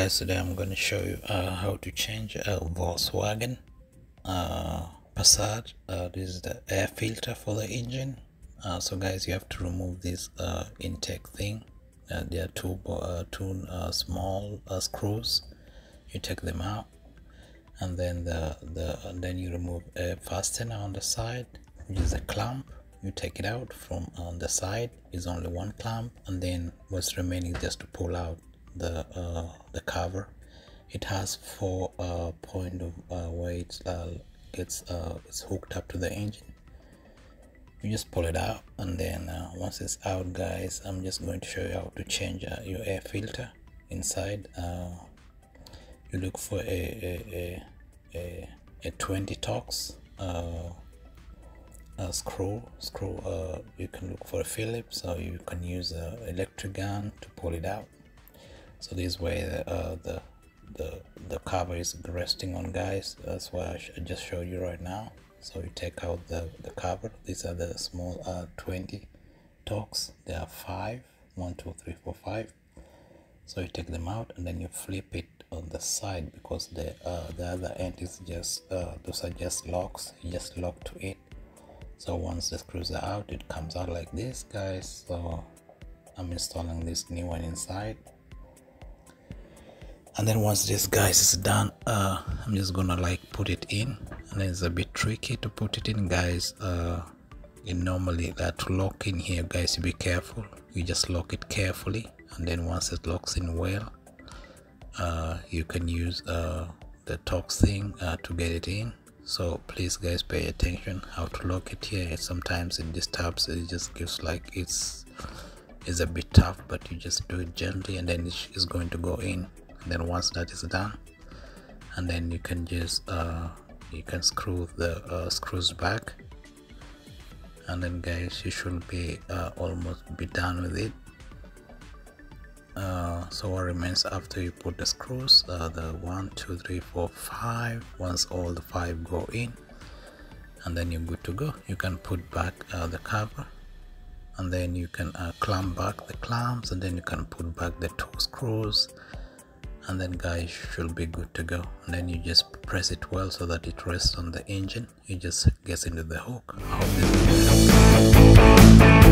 Guys, today I'm going to show you how to change a Volkswagen Passat. This is the air filter for the engine. So guys, you have to remove this intake thing. There are two small screws. You take them out, and then then you remove a fastener on the side, which is a clamp. You take it out from on the side. Is only one clamp, and then what's remaining just to pull out the cover. It has 4 point of where it's hooked up to the engine. You just pull it out, and then once it's out, guys, I'm just going to show you how to change your air filter inside. You look for a 20 Torx screw. You can look for a Phillips, or you can use an electric gun to pull it out. So this way the cover is resting on, guys. That's why I just showed you right now. So you take out the cover. These are the small 20 Torx. There are 5, 1 2 3 4 5. So you take them out, and then you flip it on the side, because the other end is just those are just locks. You just lock to it. So once the screws are out, it comes out like this, guys. So I'm installing this new one inside. And then once this, guys, is done, I'm just gonna put it in, and then it's a bit tricky to put it in, guys. You normally to lock in here, guys, you be careful. You just lock it carefully, and then once it locks in well, you can use the Torx thing to get it in. So please, guys, pay attention how to lock it here. Sometimes it disturbs. It just gives it's a bit tough, but you just do it gently, and then it's going to go in. And then once that is done, and then you can just you can screw the screws back, and then, guys, you should be almost be done with it. So what remains after you put the screws, the 1 2 3 4 5, once all the 5 go in, and then you're good to go. You can put back the cover, and then you can clamp back the clamps, and then you can put back the 2 screws, and then, guys, should be good to go. And then you just press it well so that it rests on the engine. It just gets into the hook. I hope this will help.